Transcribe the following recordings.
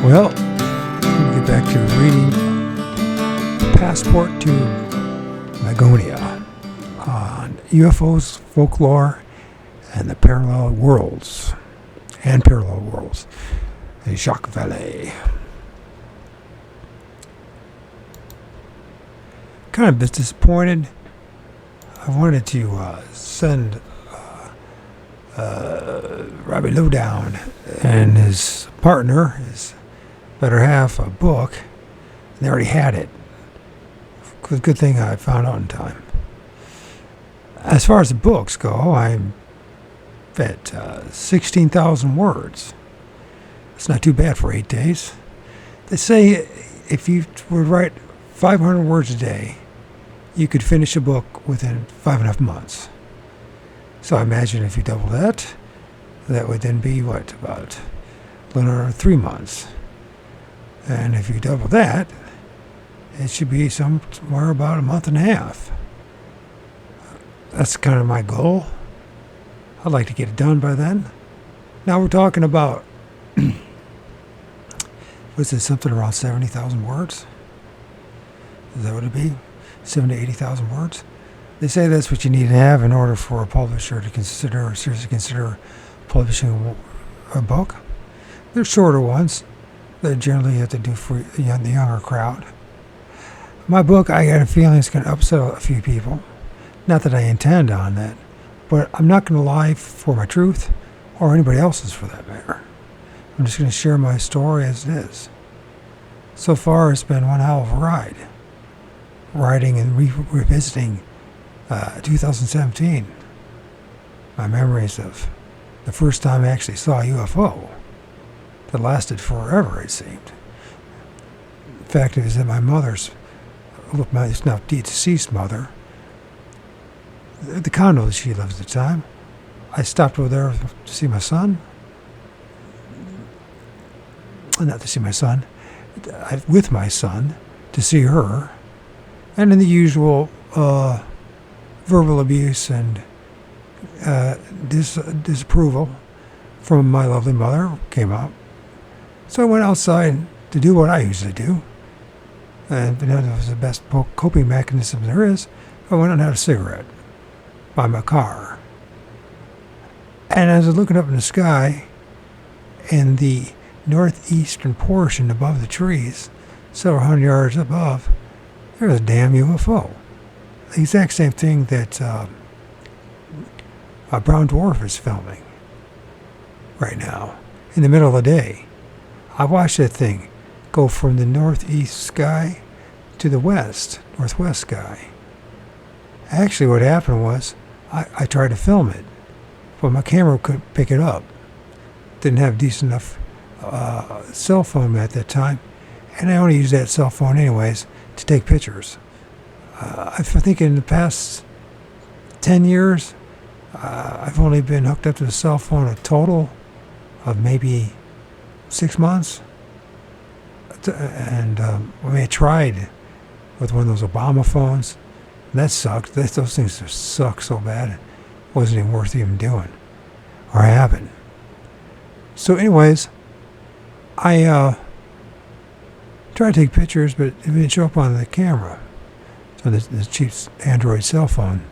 Well, we get back to reading Passport to Magonia on UFOs, folklore, and the parallel worlds. The JACQUES Vallée. Kind of disappointed. I wanted to send Robbie Lowdown and his partner, his better half, a book. And they already had it. Good thing I found out in time. As far as the books go, I'm at 16,000 words. It's not too bad for 8 days. They say if you would write 500 words a day, you could finish a book within 5.5 months. So I imagine if you double that, that would then be what, about a little under 3 months. And if you double that, it should be somewhere about a month and a half. That's kind of my goal. I'd like to get it done by then. Now we're talking about, was it something around 70,000 words? Is that what it'd be? 70,000 to 80,000 words? They say that's what you need to have in order for a publisher to seriously consider publishing a book. They're shorter ones that generally you have to do for the younger crowd. My book, I got a feeling it's going to upset a few people. Not that I intend on that, but I'm not going to lie for my truth, or anybody else's for that matter. I'm just going to share my story as it is. So far, it's been one hell of a ride. Writing and revisiting 2017. My memories of the first time I actually saw a UFO that lasted forever, it seemed. In fact, it was at my mother's, my now deceased mother, the condo that she lived at the time. I stopped over there to see my son. Not to see my son, with my son, to see her. And in the usual verbal abuse and disapproval from my lovely mother came out. So I went outside to do what I usually do. And it was the best coping mechanism there is. I went and had a cigarette by my car. And as I was looking up in the sky, in the northeastern portion above the trees, several hundred yards above, there was a damn UFO. The exact same thing that a Brown Dwarf is filming right now, in the middle of the day. I watched that thing go from the northeast sky to the northwest sky. Actually, what happened was, I tried to film it, but my camera couldn't pick it up. Didn't have decent enough cell phone at that time, and I only used that cell phone anyways to take pictures. I think in the past 10 years, I've only been hooked up to the cell phone a total of maybe 6 months. And I tried with one of those Obama phones. That sucked. Those things just suck so bad. It wasn't even worth even doing or having. So anyways, I tried to take pictures, but it didn't show up on the camera. So the cheap Android cell phone,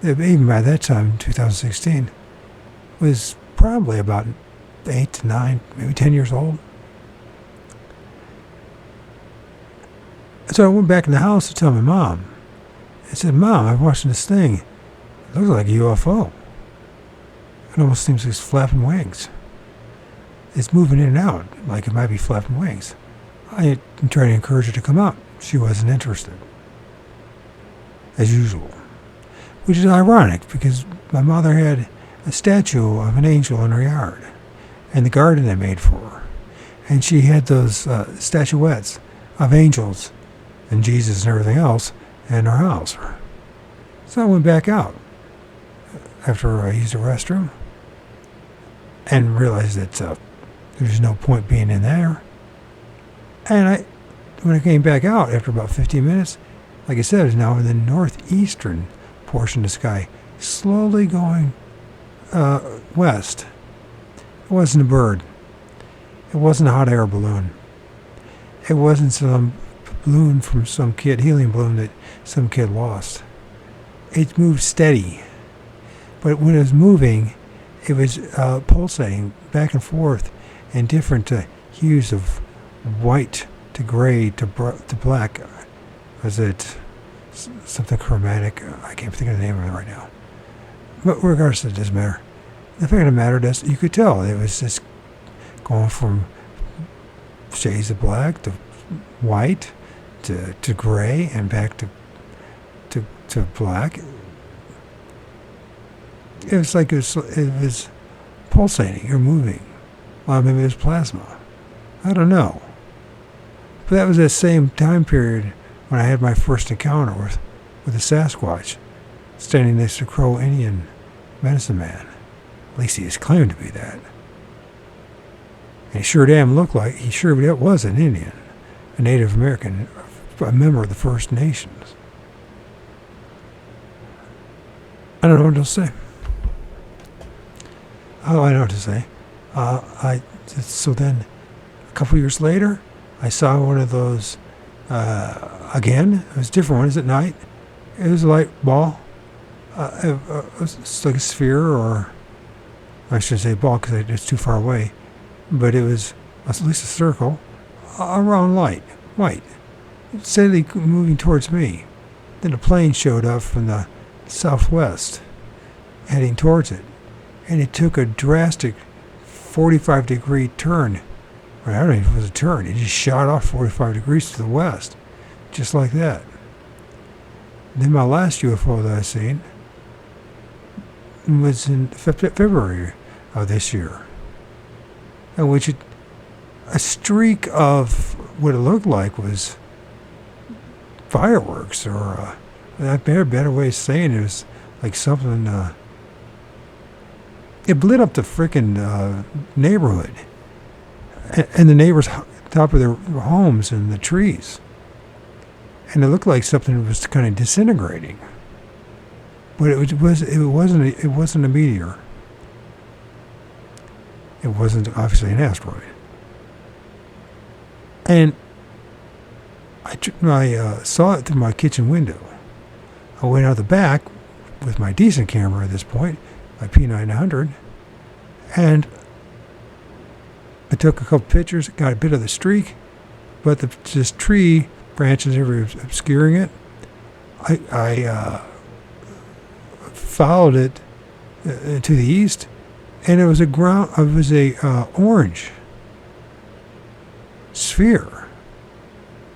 even by that time, 2016, was probably about 8 to 9, maybe 10 years old. So I went back in the house to tell my mom. I said, "Mom, I'm watching this thing. It looks like a UFO. It almost seems like it's flapping wings. It's moving in and out, like it might be flapping wings." I tried to encourage her to come out. She wasn't interested, as usual. Which is ironic, because my mother had a statue of an angel in her yard, in the garden they made for her. And she had those statuettes of angels and Jesus and everything else in her house. So I went back out after I used the restroom and realized that there's no point being in there. And when I came back out after about 15 minutes, like I said, it's now in the northeastern portion of the sky, slowly going west. It wasn't a bird. It wasn't a hot air balloon. It wasn't some balloon from some kid, helium balloon that some kid lost. It moved steady. But when it was moving, it was pulsating back and forth in different hues of white to gray to black. Was it something chromatic? I can't think of the name of it right now. But regardless, it doesn't matter. The fact of the matter is, you could tell it was just going from shades of black to white to gray and back to black. It was like it was pulsating or moving. Well, maybe it was plasma. I don't know. But that was the same time period when I had my first encounter with a Sasquatch standing next to Crow Indian medicine man. At least he is claimed to be that. And he sure damn looked like, he sure was an Indian, a Native American, a member of the First Nations. I don't know what to say. Oh, I know what to say. So then, a couple years later, I saw one of those, again, it was a different one, it was at night. It was a light ball. It was like a sphere, or I shouldn't say ball because it's too far away, but it was at least a circle, around light, white, steadily moving towards me. Then a plane showed up from the southwest, heading towards it, and it took a drastic 45-degree turn. I don't know if it was a turn. It just shot off 45 degrees to the west, just like that. Then my last UFO that I seen was in February of this year, in which a streak of what it looked like was fireworks, or a better way of saying it was like something. It lit up the frickin' neighborhood, and the neighbors top of their homes and the trees, and it looked like something was kind of disintegrating. But it wasn't a meteor. It wasn't obviously an asteroid. And I saw it through my kitchen window. I went out the back with my decent camera at this point, my P900, and I took a couple pictures, got a bit of the streak, but this tree branches were obscuring it. I followed it to the east, and it was a orange sphere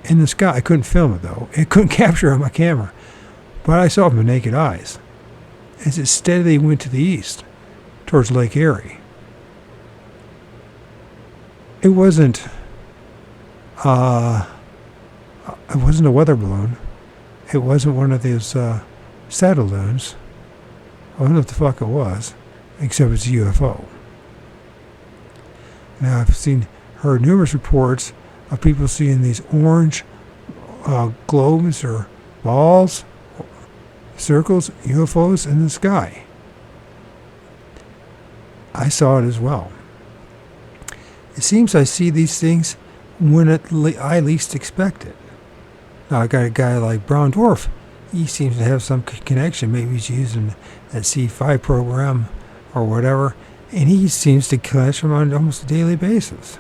in the sky. I couldn't film it though. It couldn't capture it on my camera, but I saw it with my naked eyes as it steadily went to the east towards Lake Erie. It wasn't a weather balloon. It wasn't one of those satelloons. I don't know what the fuck it was, except it's a UFO. Now I've heard numerous reports of people seeing these orange globes or balls, circles, UFOs in the sky. I saw it as well. It seems I see these things when I least expect it. Now I got a guy like Brown Dwarf. He seems to have some connection. Maybe he's using that C5 program or whatever, and he seems to catch them on almost a daily basis.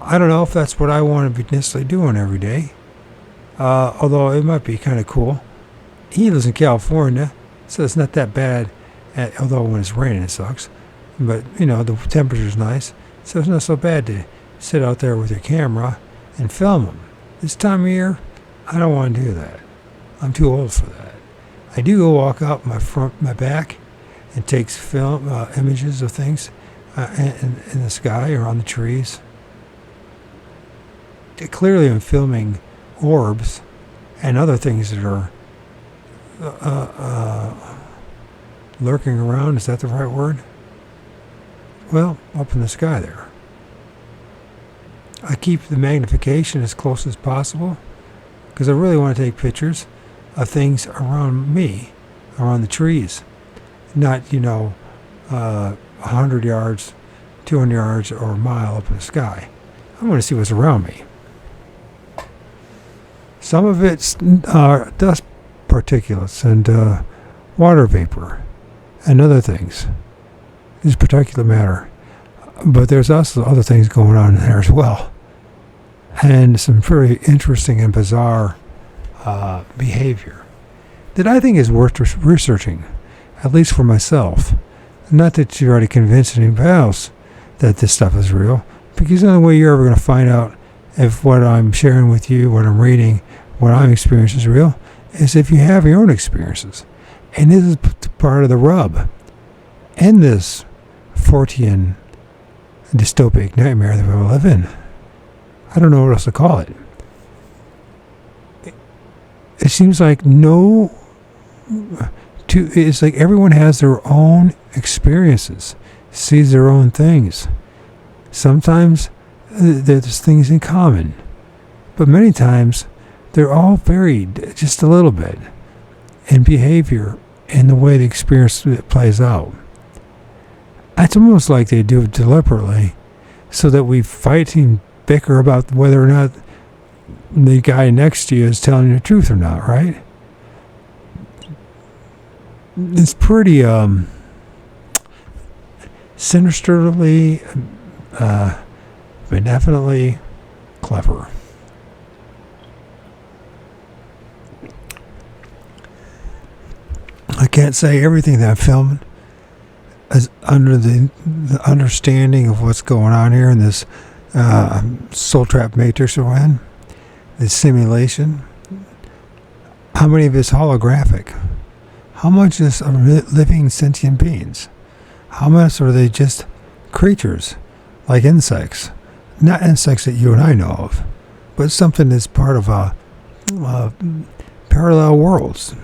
I don't know if that's what I want to be necessarily doing every day, although it might be kind of cool. He lives in California, so it's not that bad, although when it's raining it sucks. But, the temperature's nice, so it's not so bad to sit out there with your camera and film them. This time of year, I don't want to do that. I'm too old for that. I do go walk out my back, and takes film images of things in the sky or on the trees. Clearly, I'm filming orbs and other things that are lurking around. Is that the right word? Well, up in the sky there. I keep the magnification as close as possible because I really want to take pictures of things around me, around the trees. Not, 100 yards 200 yards or a mile up in the sky. I want to see what's around me. Some of it's dust particulates and water vapor and other things. It's particulate matter. But there's also other things going on there as well. And some very interesting and bizarre behavior that I think is worth researching, at least for myself. Not that you're already convinced anybody else that this stuff is real, because the only way you're ever going to find out if what I'm sharing with you, what I'm reading, what I'm experiencing is real, is if you have your own experiences. And this is part of the rub in this Fortean dystopic nightmare that we live in. I don't know what else to call it. It seems like it's like everyone has their own experiences, sees their own things. Sometimes there's things in common, but many times they're all varied just a little bit in behavior and the way the experience plays out. It's almost like they do it deliberately so that we fight and bicker about whether or not the guy next to you is telling you the truth or not, right? It's pretty sinisterly, benevolently clever. I can't say everything that I'm filming is under the understanding of what's going on here in this soul trap matrix we're in, this simulation. How many of it's holographic? How much is living sentient beings? How much are they just creatures like insects? Not insects that you and I know of, but something that's part of parallel worlds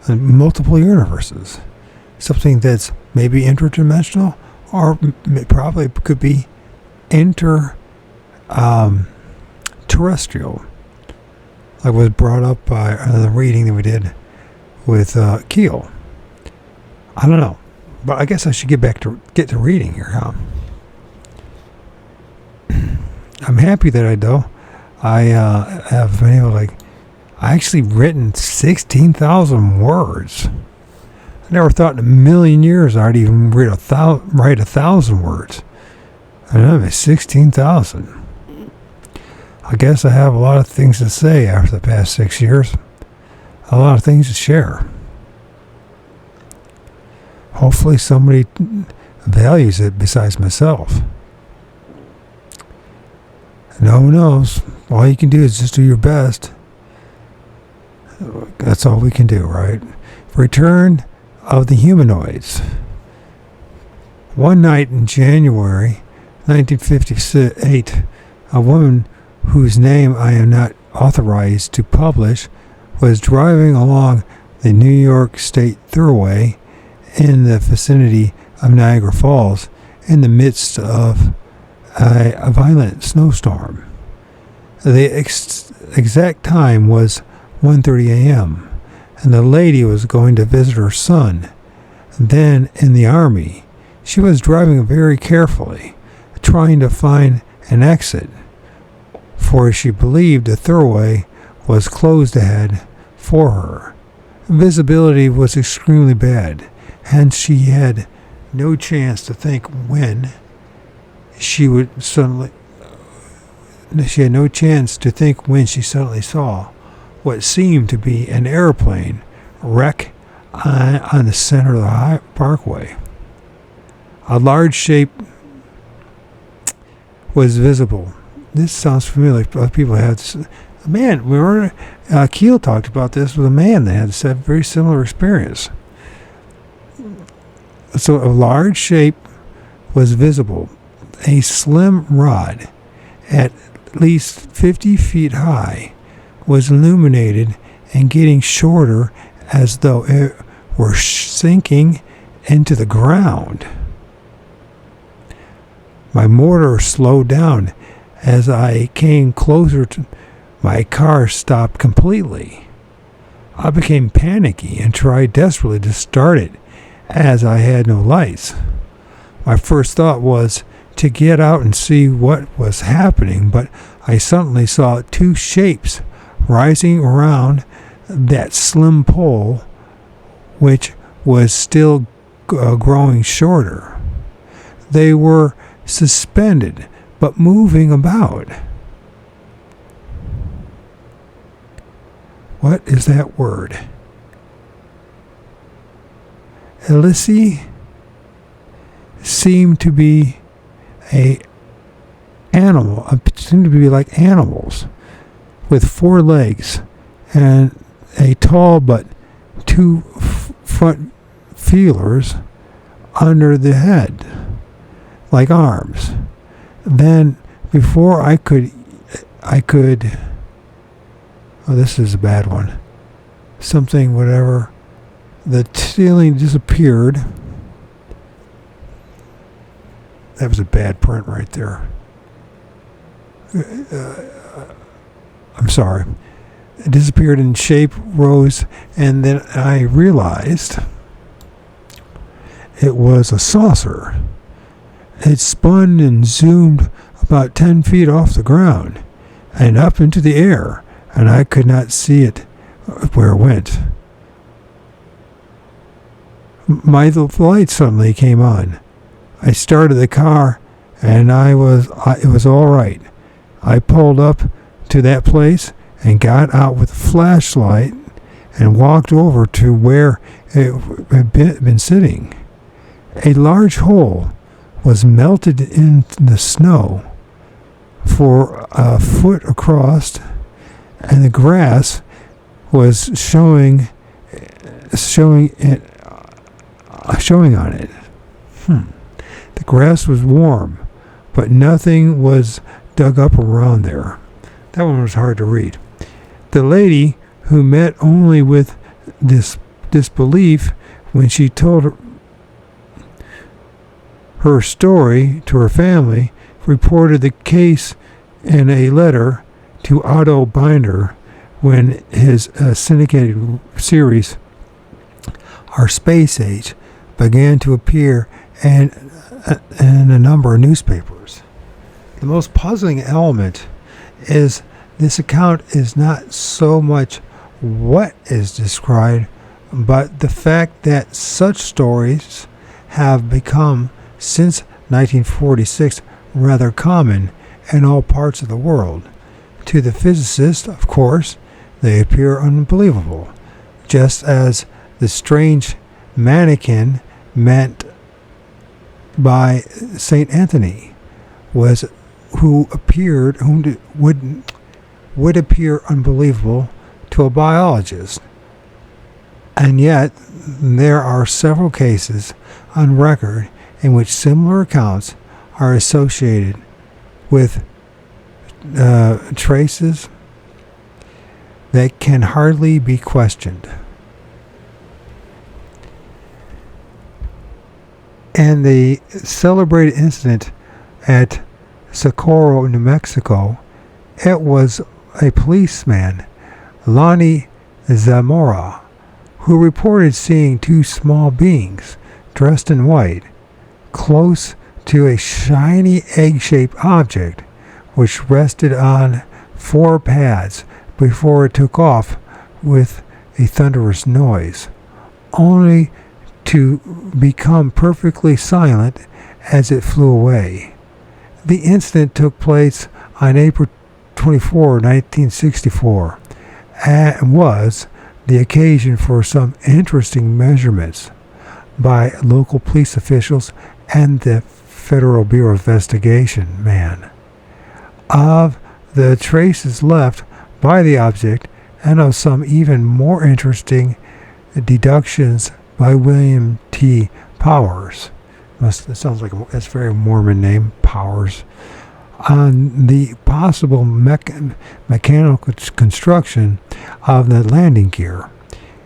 and multiple universes. Something that's maybe interdimensional, or probably could be terrestrial, like was brought up by the reading that we did with Keel. I don't know, but I guess I should get to reading here, huh? I'm happy that I do. I have been able to, I actually written 16,000 words. I never thought in a million years I'd even write 1,000 words. I know, 16,000. I guess I have a lot of things to say after the past 6 years. A lot of things to share. Hopefully somebody values it besides myself. No one knows. All you can do is just do your best. That's all we can do, right? Return of the humanoids. One night in January 1958, a woman whose name I am not authorized to publish was driving along the New York State Thruway in the vicinity of Niagara Falls in the midst of a violent snowstorm. The exact time was 1:30 a.m., and the lady was going to visit her son. Then, in the Army, she was driving very carefully, trying to find an exit, for she believed the thoroughway was closed ahead for her. Visibility was extremely bad, and she had no chance to think when she suddenly saw what seemed to be an airplane wreck on the center of the parkway. A large shape was visible. This sounds familiar. Other people had a man. Keel talked about this with a man that had a very similar experience. So a large shape was visible. A slim rod, at least 50 feet high, was illuminated and getting shorter as though it were sinking into the ground. My motor slowed down. As I came closer to my car, stopped completely. I became panicky and tried desperately to start it, as I had no lights. My first thought was to get out and see what was happening, but I suddenly saw two shapes rising around that slim pole, which was still growing shorter. They were suspended, but moving about. What is that word? Elyssi seemed to be seemed to be like animals with four legs and a tall but two front feelers under the head, like arms. Then, before I could, oh, this is a bad one. Something, whatever. The ceiling disappeared. That was a bad print right there. I'm sorry. It disappeared in shape, rose, and then I realized it was a saucer. It spun and zoomed about 10 feet off the ground and up into the air, and I could not see it where it went. The light suddenly came on. I started the car, and it was all right. I pulled up to that place and got out with a flashlight and walked over to where it had been sitting. A large hole was melted in the snow for a foot across, and the grass was showing on it. The grass was warm, but nothing was dug up around there. That one was hard to read. The lady, who met only with disbelief when she told her story to her family, reported the case in a letter to Otto Binder when his syndicated series, Our Space Age, began to appear in a number of newspapers. The most puzzling element is this account is not so much what is described, but the fact that such stories have become, since 1946, rather common in all parts of the world. To the physicist, of course, they appear unbelievable, just as the strange mannequin meant by Saint Anthony would appear unbelievable to a biologist. And yet, there are several cases on record in which similar accounts are associated with traces that can hardly be questioned. And the celebrated incident at Socorro, New Mexico, it was a policeman, Lonnie Zamora, who reported seeing two small beings dressed in white close to a shiny egg-shaped object which rested on four pads before it took off with a thunderous noise, only to become perfectly silent as it flew away. The incident took place on April 24, 1964, and was the occasion for some interesting measurements by local police officials and the Federal Bureau of Investigation man of the traces left by the object, and of some even more interesting deductions by William T. Powers. It sounds like that's a very Mormon name, Powers, on the possible mechanical construction of the landing gear.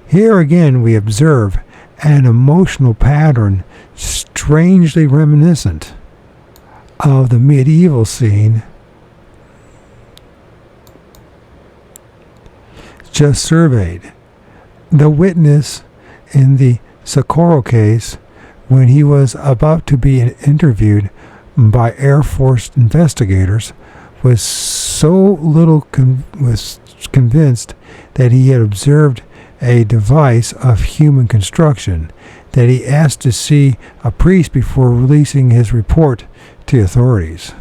Here again we observe an emotional pattern strangely reminiscent of the medieval scene just surveyed. The witness in the Socorro case, when he was about to be interviewed, by Air Force investigators, was so little was convinced that he had observed a device of human construction that he asked to see a priest before releasing his report to authorities.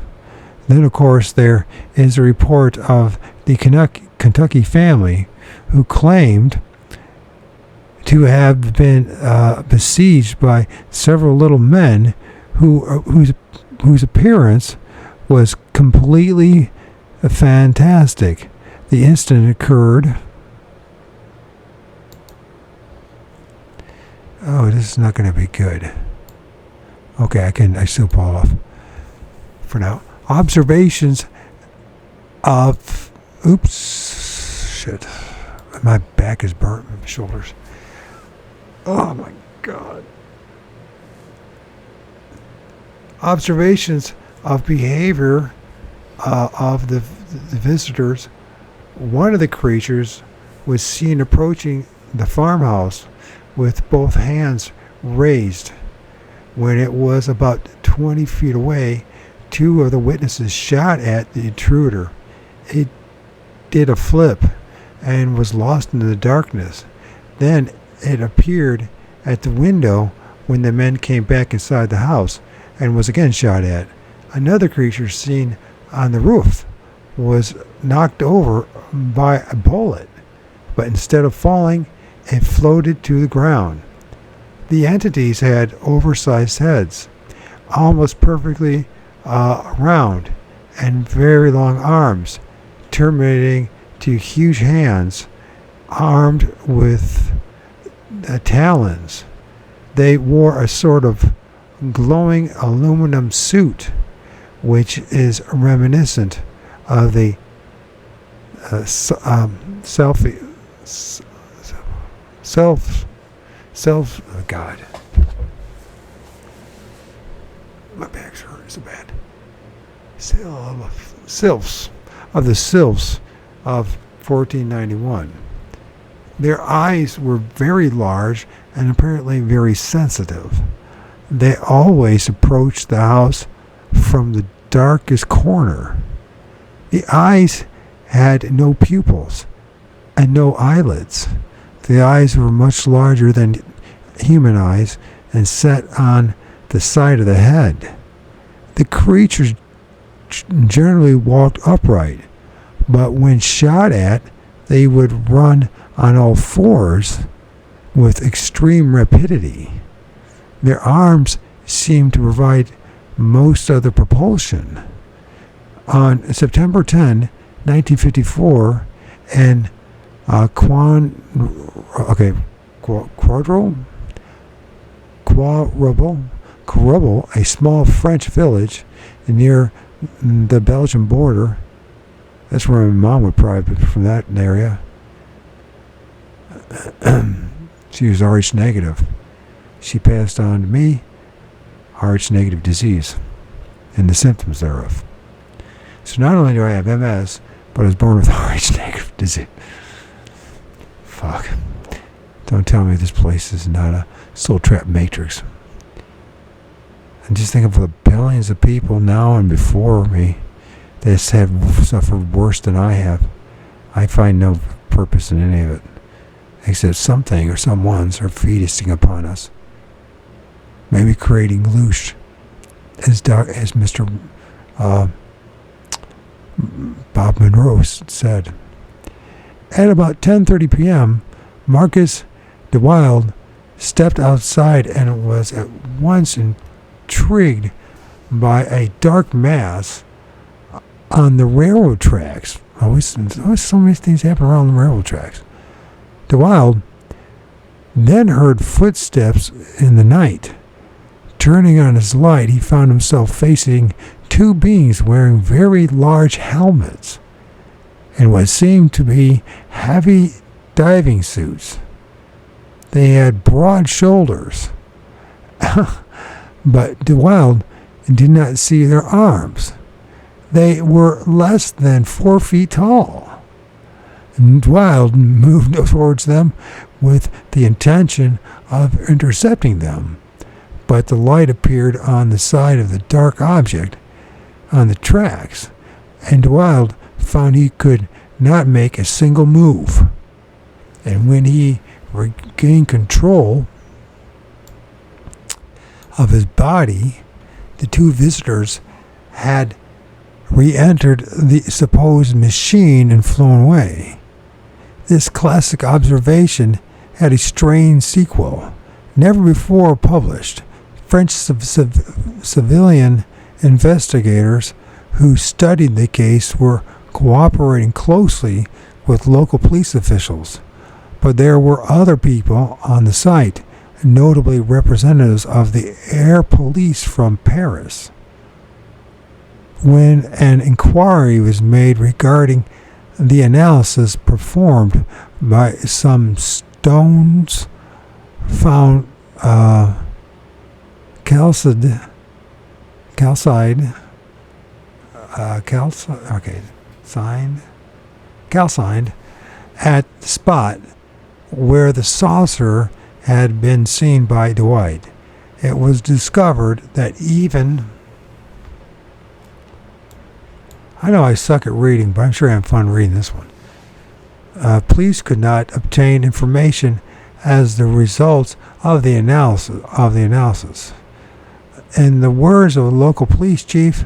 Then, of course, there is a report of the Kentucky family who claimed to have been besieged by several little men whose appearance was completely fantastic. The incident occurred. Oh, this is not going to be good. Okay, I still pull it off for now. Observations of, shit. My back is burnt, my shoulders. Oh my God. Observations of behavior of the visitors. One of the creatures was seen approaching the farmhouse with both hands raised. When it was about 20 feet away, two of the witnesses shot at the intruder. It did a flip and was lost in the darkness. Then it appeared at the window when the men came back inside the house and was again shot at. Another creature seen on the roof was knocked over by a bullet, but instead of falling, it floated to the ground. The entities had oversized heads, almost perfectly round, and very long arms, terminating to huge hands armed with talons. They wore a sort of glowing aluminum suit, which is reminiscent of the oh God, my back's hurting so bad. Sylphs of 1491. Their eyes were very large and apparently very sensitive. They always approached the house from the darkest corner. The eyes had no pupils and no eyelids. The eyes were much larger than human eyes and set on the side of the head. The creatures generally walked upright, but when shot at, they would run on all fours with extreme rapidity. Their arms seemed to provide most of the propulsion. On September 10, 1954, in Quarable, a small French village near the Belgian border. That's where my mom would probably be from, that area. She was Rh negative. She passed on to me Rh negative disease and the symptoms thereof. So not only do I have MS, but I was born with Rh negative disease. Fuck. Don't tell me this place is not a soul-trapped matrix. And just think of the billions of people now and before me that have suffered worse than I have. I find no purpose in any of it, except something or someone's are feasting upon us. Maybe creating loosh, as Mr. Bob Monroe said. At about 10:30 p.m., Marcus DeWild stepped outside and was at once intrigued by a dark mass on the railroad tracks. Always so many things happen around the railroad tracks. DeWild then heard footsteps in the night. Turning on his light, he found himself facing two beings wearing very large helmets and what seemed to be heavy diving suits. They had broad shoulders, but DeWild did not see their arms. They were less than 4 feet tall. And DeWild moved towards them with the intention of intercepting them. but the light appeared on the side of the dark object on the tracks, and Wilde found he could not make a single move. And when he regained control of his body, the two visitors had re-entered the supposed machine and flown away. This classic observation had a strange sequel. Never before published, French civilian investigators who studied the case were cooperating closely with local police officials, but there were other people on the site, notably representatives of the air police from Paris. When an inquiry was made regarding the analysis performed by some stones found calcined at the spot where the saucer had been seen by Dwight, it was discovered that even... I know I suck at reading, but I'm sure I have fun reading this one. Police could not obtain information as the results of the analysis. In the words of a local police chief,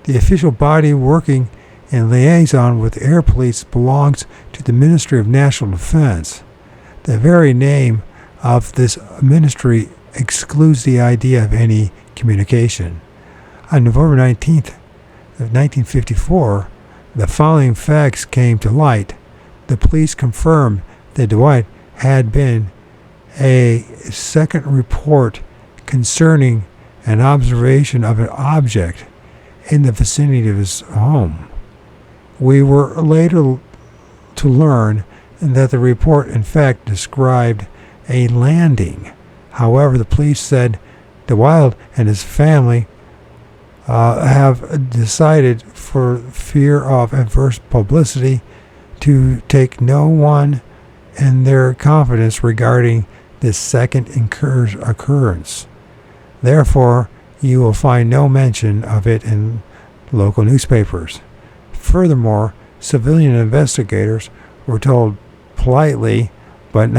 the official body working in liaison with the air police belongs to the Ministry of National Defense. The very name of this ministry excludes the idea of any communication. On November 19th of 1954, the following facts came to light. The police confirmed that Dwight had been a second report concerning an observation of an object in the vicinity of his home. We were later to learn that the report in fact described a landing. However, the police said Dwight and his family have decided, for fear of adverse publicity, to take no one in their confidence regarding this second occurrence. Therefore, you will find no mention of it in local newspapers. Furthermore, civilian investigators were told politely, but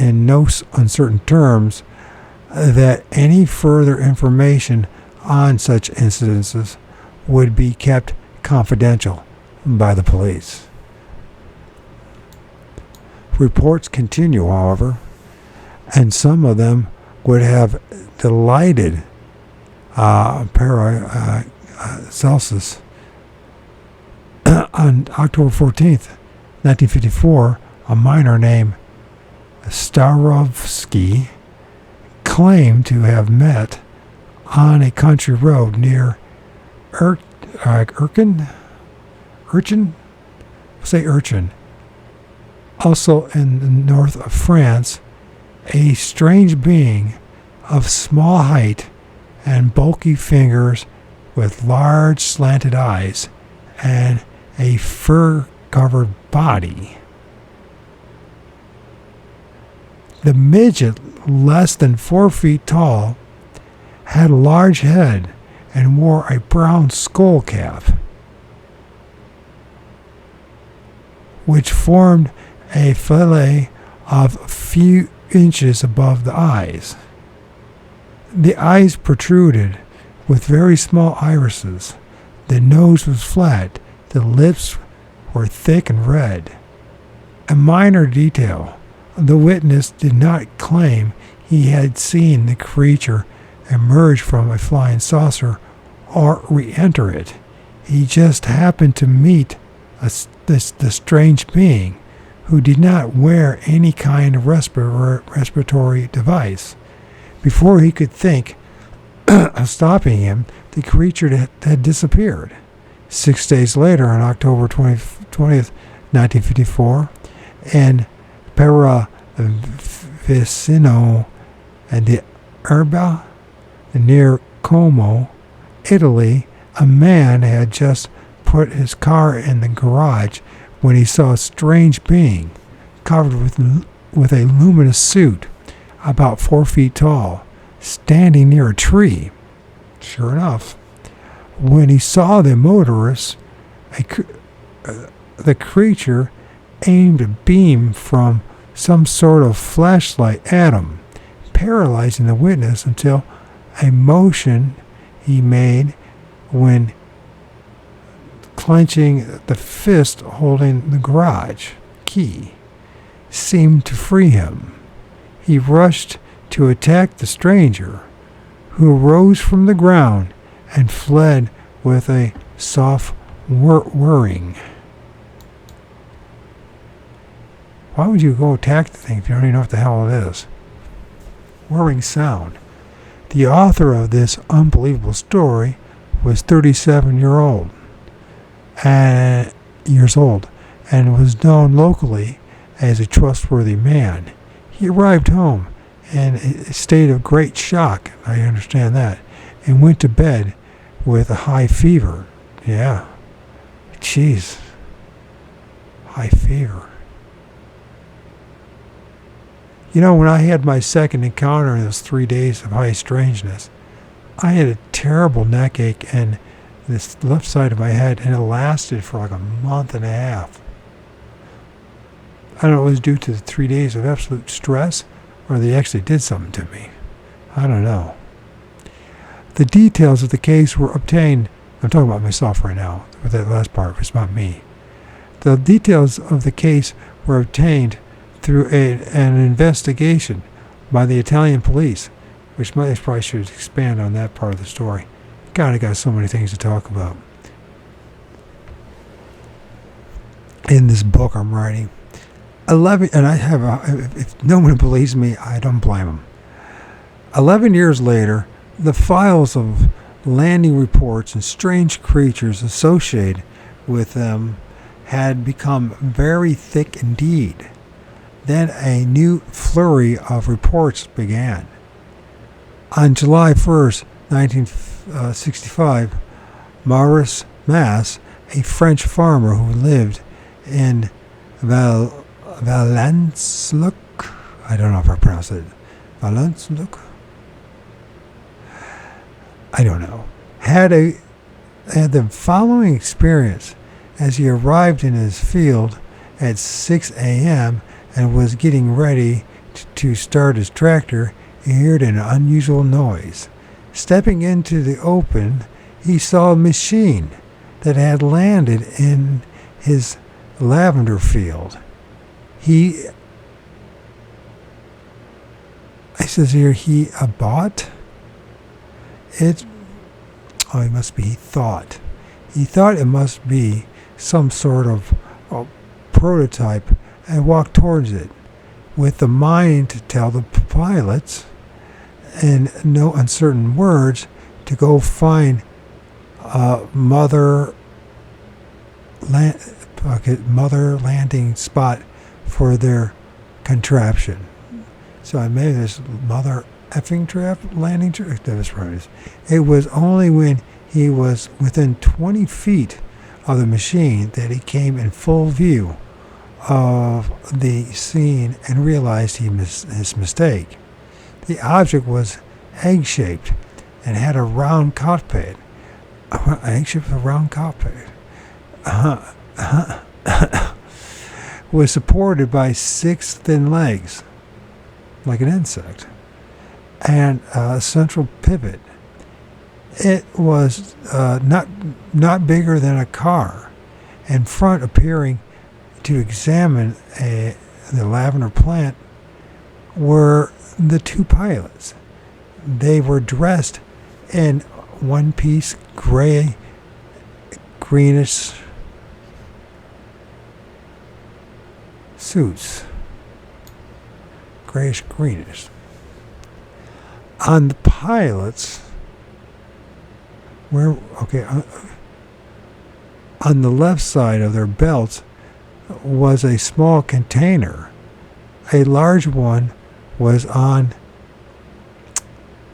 in no uncertain terms, that any further information on such incidences would be kept confidential by the police. Reports continue, however, and some of them would have delighted Paracelsus. On October 14th, 1954, a miner named Starovsky claimed to have met on a country road near Urchin, also in the north of France, a strange being of small height and bulky fingers with large slanted eyes and a fur-covered body. The midget, less than 4 feet tall, had a large head and wore a brown skull cap, which formed a fillet of a few inches above the eyes. The eyes protruded with very small irises. The nose was flat. The lips were thick and red. A minor detail: the witness did not claim he had seen the creature emerge from a flying saucer or re-enter it. He just happened to meet the strange being, who did not wear any kind of respiratory device. Before he could think of stopping him, the creature had disappeared. 6 days later, on October 20th, 1954, in Paravicino and the Erba, near Como, Italy, a man had just put his car in the garage when he saw a strange being covered with a luminous suit, about 4 feet tall, standing near a tree. Sure enough, when he saw the motorist, the creature aimed a beam from some sort of flashlight at him, paralyzing the witness until a motion he made when clenching the fist holding the garage key seemed to free him. He rushed to attack the stranger, who rose from the ground and fled with a soft whirring. Why would you go attack the thing if you don't even know what the hell it is? Whirring sound. The author of this unbelievable story was 37 years old and was known locally as a trustworthy man. He arrived home in a state of great shock, I understand that, and went to bed with a high fever. Yeah. Jeez. High fever. You know, when I had my second encounter in those 3 days of high strangeness, I had a terrible neck ache and this left side of my head, and it lasted for like a month and a half. I don't know if it was due to the 3 days of absolute stress or they actually did something to me. I don't know. The details of the case were obtained. I'm talking about myself right now, but that last part was about me. The details of the case were obtained through an investigation by the Italian police, which I probably should expand on that part of the story. God, I got so many things to talk about in this book I'm writing. 11, and I have, if no one believes me, I don't blame them. 11 years later, the files of landing reports and strange creatures associated with them had become very thick indeed. Then a new flurry of reports began. On July 1st, 1965, Maurice Mass, a French farmer who lived in Valençluc, I don't know if I pronounced it, Valençluc? I don't know, had the following experience as he arrived in his field at 6 a.m. and was getting ready to start his tractor. He heard an unusual noise. Stepping into the open, he saw a machine that had landed in his lavender field. He bought it. Oh, he thought. He thought it must be some sort of prototype and walked towards it with the mind to tell the pilots in no uncertain words to go find a mother landing spot for their contraption. So I made this mother effing landing trap. That was right. It was only when he was within 20 feet of the machine that he came in full view of the scene and realized his mistake. The object was egg-shaped and had a round cockpit. Egg-shaped with a round cockpit. Was supported by 6 thin legs, like an insect, and a central pivot. It was not bigger than a car, and front appearing to examine the lavender plant were the 2 pilots. They were dressed in one-piece greenish suits. Grayish-greenish. On the pilots, on the left side of their belts was a small container. A large one was on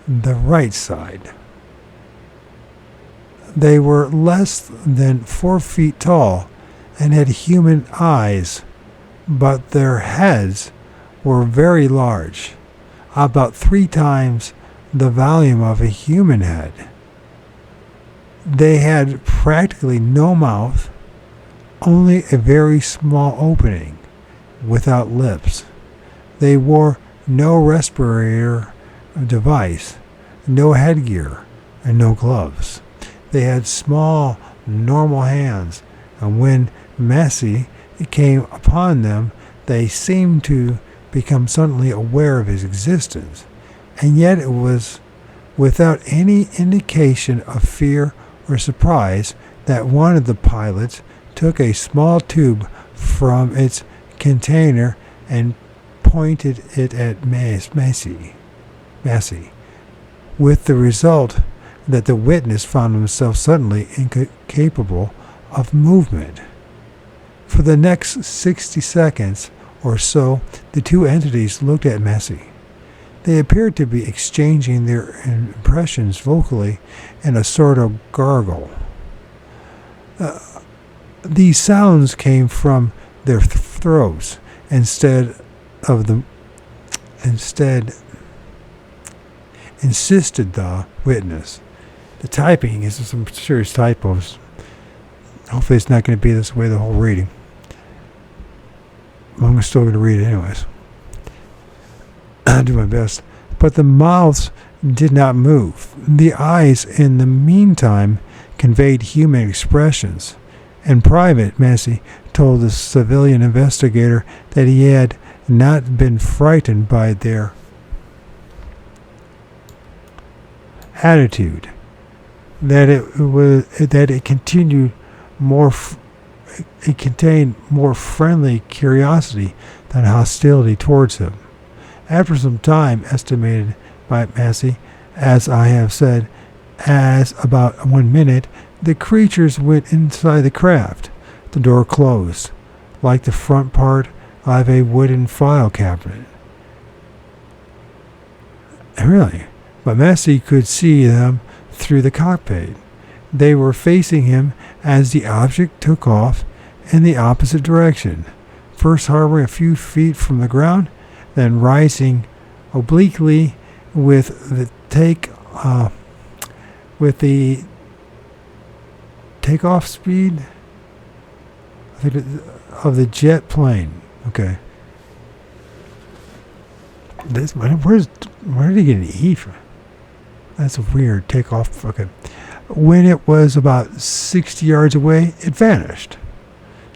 the right side. They were less than 4 feet tall and had human eyes, but their heads were very large, about 3 times the volume of a human head. They had practically no mouth, only a very small opening, without lips. They wore no respirator device, no headgear, and no gloves. They had small, normal hands, and when Massey came upon them, they seemed to become suddenly aware of his existence, and yet it was without any indication of fear or surprise that one of the pilots took a small tube from its container and pointed it at Massey, with the result that the witness found himself suddenly incapable of movement. For the next 60 seconds or so, the two entities looked at Massey. They appeared to be exchanging their impressions vocally in a sort of gargle. These sounds came from their throats insisted the witness. The typing is some serious typos. Hopefully it's not going to be this way the whole reading. I'm still going to read it anyways. I'll do my best. But the mouths did not move. The eyes, in the meantime, conveyed human expressions. In private, Massey told the civilian investigator that he had not been frightened by their attitude, that it contained more friendly curiosity than hostility towards him. After some time, estimated by Massey, as I have said, as about 1 minute, the creatures went inside the craft. The door closed, like the front part of a wooden file cabinet. Really? But Massey could see them through the cockpit. They were facing him as the object took off in the opposite direction, first hovering a few feet from the ground, then rising obliquely with the takeoff speed of the jet plane. Okay. Where did he get an E from? That's a weird takeoff. Okay. When it was about 60 yards away, it vanished.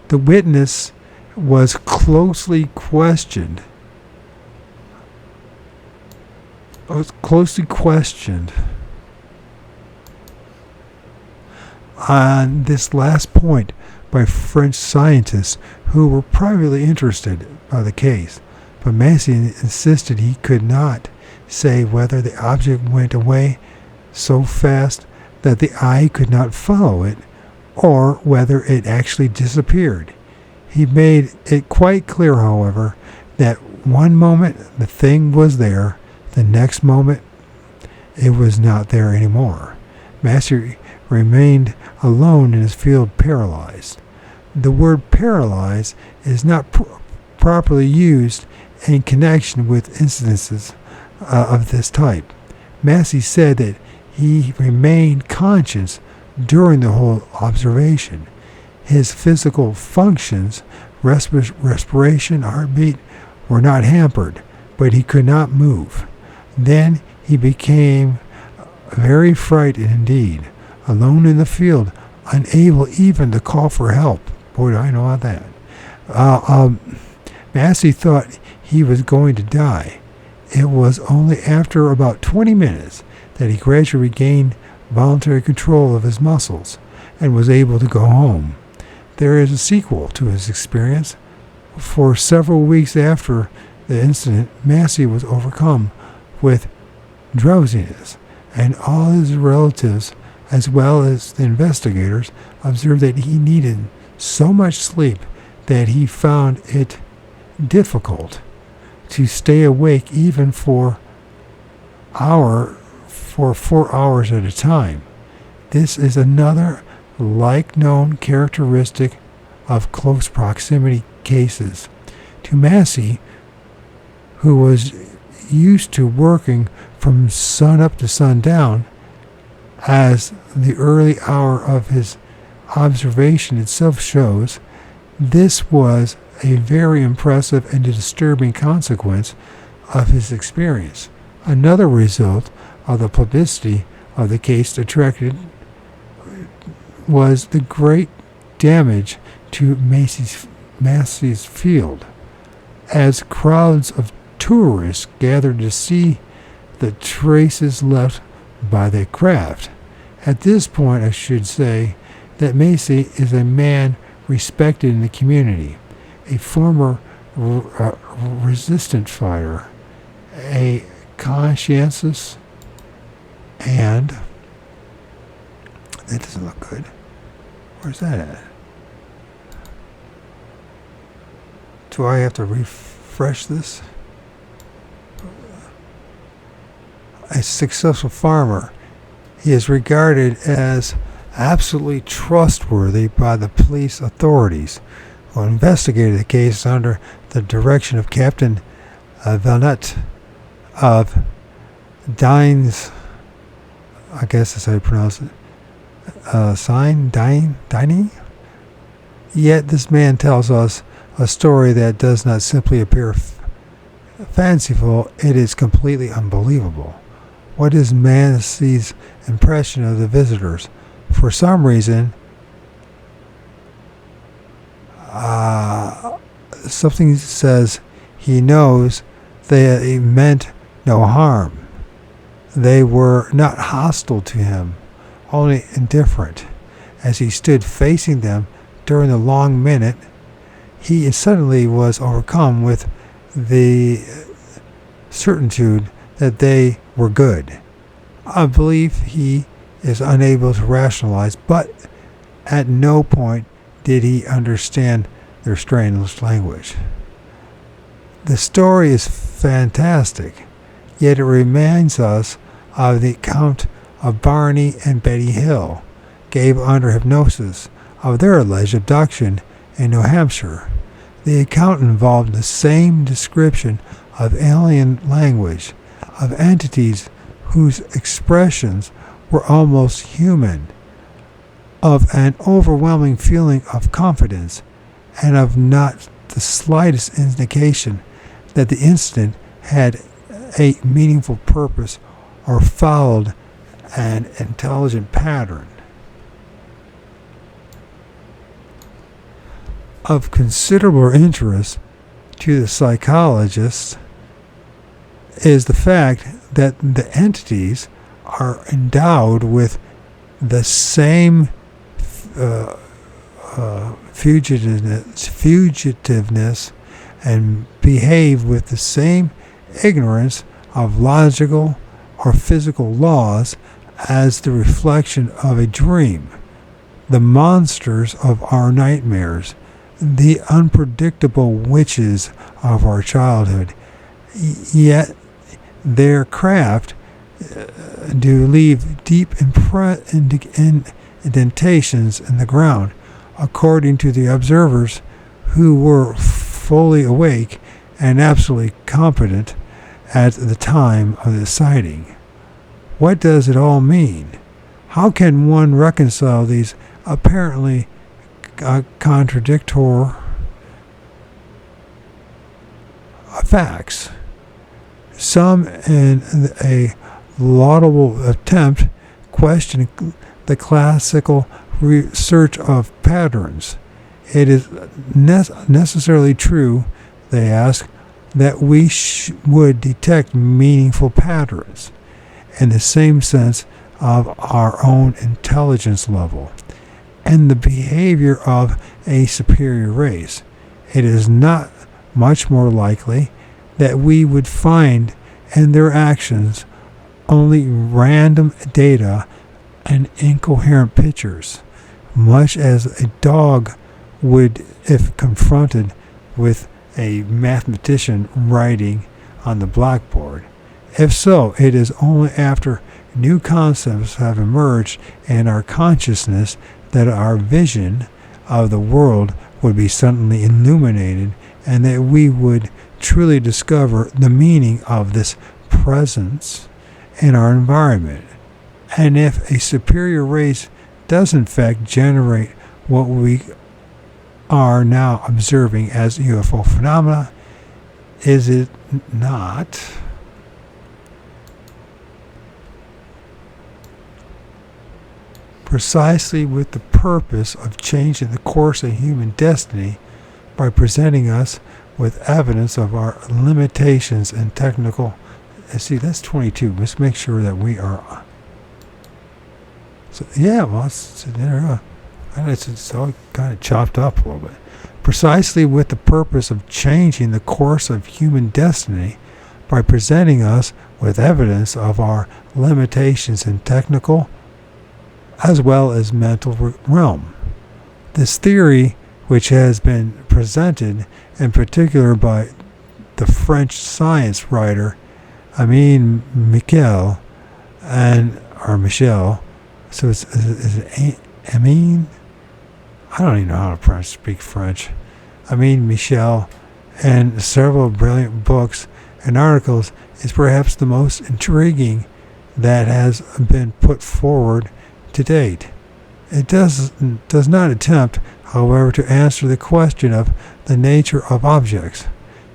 The witness was closely questioned. On this last point by French scientists who were privately interested by the case, but Massey insisted he could not say whether the object went away so fast that the eye could not follow it, or whether it actually disappeared. He made it quite clear, however, that one moment the thing was there, the next moment it was not there anymore. Massey remained alone in his field, paralyzed. The word paralyzed is not properly used in connection with incidences of this type. Massey said that he remained conscious during the whole observation. His physical functions, respiration, heartbeat, were not hampered, but he could not move. Then he became very frightened indeed, alone in the field, unable even to call for help. Boy, do I know about that. Massey thought he was going to die. It was only after about 20 minutes that he gradually regained voluntary control of his muscles and was able to go home. There is a sequel to his experience. For several weeks after the incident, Massey was overcome with drowsiness, and all his relatives, as well as the investigators, observed that he needed so much sleep that he found it difficult to stay awake even for 4 hours at a time. This is another known characteristic of close proximity cases. To Massey, who was used to working from sun up to sundown, as the early hour of his observation itself shows. This was a very impressive and disturbing consequence of his experience. Another result of the publicity of the case attracted was the great damage to Massey's Field, as crowds of tourists gathered to see the traces left by the craft. At this point, I should say that Massey is a man respected in the community, a former resistant fighter, a conscientious, and that doesn't look good. Where's that at? Do I have to refresh this? A successful farmer. He is regarded as absolutely trustworthy by the police authorities, who investigated the case under the direction of Captain Valnet of Dines, I guess that's how you pronounce it, Dining? Yet this man tells us a story that does not simply appear fanciful, it is completely unbelievable. What is Massey's impression of the visitors? For some reason, something says he knows they meant no harm. They were not hostile to him, only indifferent. As he stood facing them during the long minute, he suddenly was overcome with the certitude that they were good. I believe he is unable to rationalize, but at no point did he understand their strange language. The story is fantastic, yet it reminds us of the account of Barney and Betty Hill gave under hypnosis of their alleged abduction in New Hampshire. The account involved the same description of alien language, of entities whose expressions were almost human, of an overwhelming feeling of confidence, and of not the slightest indication that the incident had a meaningful purpose or followed an intelligent pattern. Of considerable interest to the psychologists is the fact that the entities are endowed with the same fugitiveness and behave with the same ignorance of logical or physical laws as the reflection of a dream, the monsters of our nightmares, the unpredictable witches of our childhood. Yet their craft do leave deep indentations in the ground, according to the observers, who were fully awake and absolutely competent at the time of the sighting. What does it all mean? How can one reconcile these apparently contradictory facts? Some, in a laudable attempt, question the classical research of patterns. It is necessarily true, they ask, that we would detect meaningful patterns in the same sense of our own intelligence level and the behavior of a superior race. It is not much more likely that we would find in their actions only random data and incoherent pictures, much as a dog would if confronted with a mathematician writing on the blackboard. If so, it is only after new concepts have emerged in our consciousness that our vision of the world would be suddenly illuminated, and that we would truly discover the meaning of this presence in our environment. And if a superior race does in fact generate what we are now observing as UFO phenomena, is it not precisely with the purpose of changing the course of human destiny by presenting us with evidence of our limitations and technical... See, that's 22. Let's make sure that we are... So, yeah, well, it's all kind of chopped up a little bit. Precisely with the purpose of changing the course of human destiny by presenting us with evidence of our limitations in technical as well as mental realm. This theory, which has been presented in particular by the French science writer Amin Michel or Michel, so is it Amin? I don't even know how to speak French. Amin Michel, and several brilliant books and articles, is perhaps the most intriguing that has been put forward to date. It does not attempt, however, to answer the question of the nature of objects.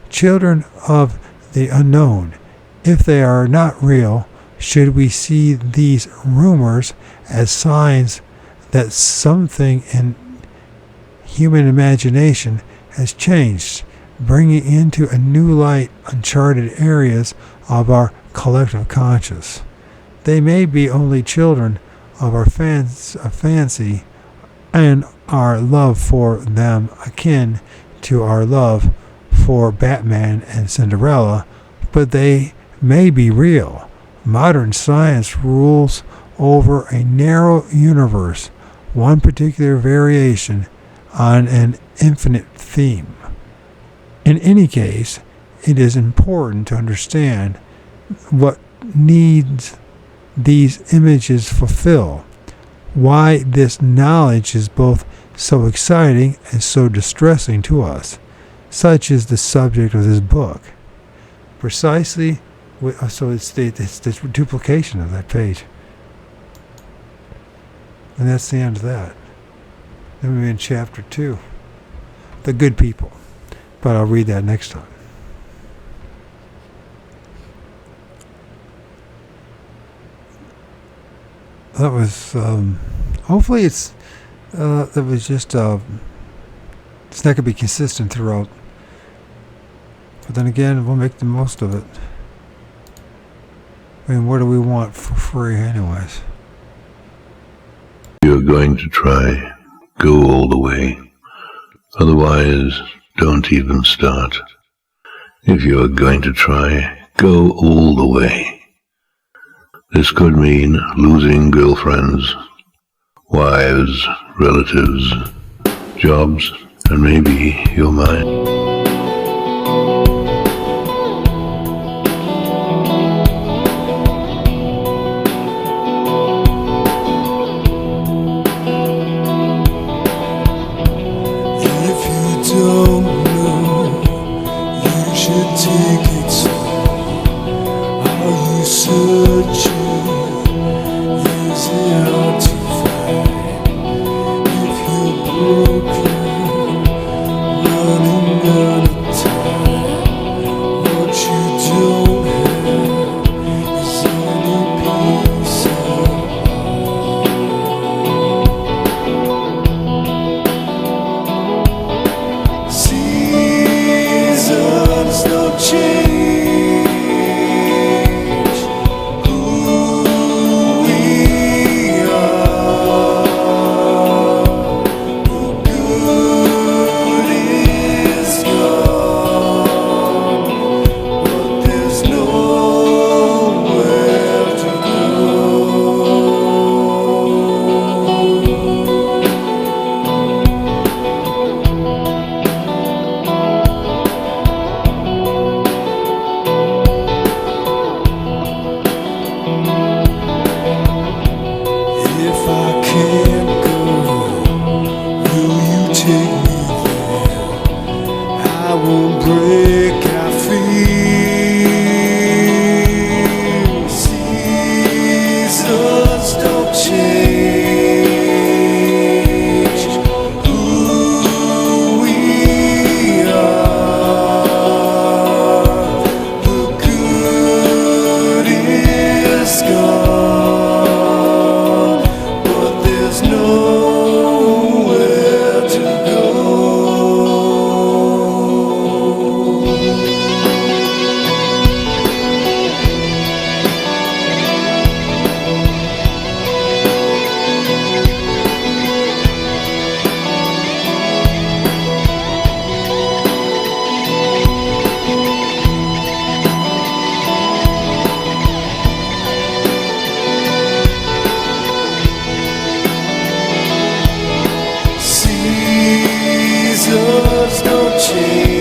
Children of the unknown, if they are not real, should we see these rumors as signs that something in human imagination has changed, bringing into a new light uncharted areas of our collective conscious? They may be only children of our fancy and our love for them akin to our love for Batman and Cinderella, but they may be real. Modern science rules over a narrow universe, one particular variation on an infinite theme. In any case, it is important to understand what needs these images fulfill, why this knowledge is both so exciting and so distressing to us. Such is the subject of this book. Precisely, so it's the duplication of that page. And that's the end of that. Then we're in chapter 2, the good people. But I'll read that next time. That was, hopefully that was just, it's not going to be consistent throughout. But then again, we'll make the most of it. I mean, what do we want for free anyways? You're going to try, go all the way. Otherwise, don't even start. If you're going to try, go all the way. This could mean losing girlfriends, wives, relatives, jobs, and maybe your mind. break, I feel. See Seasons don't change who we are. The good is gone, but there's nowhere to go. Seasons don't change.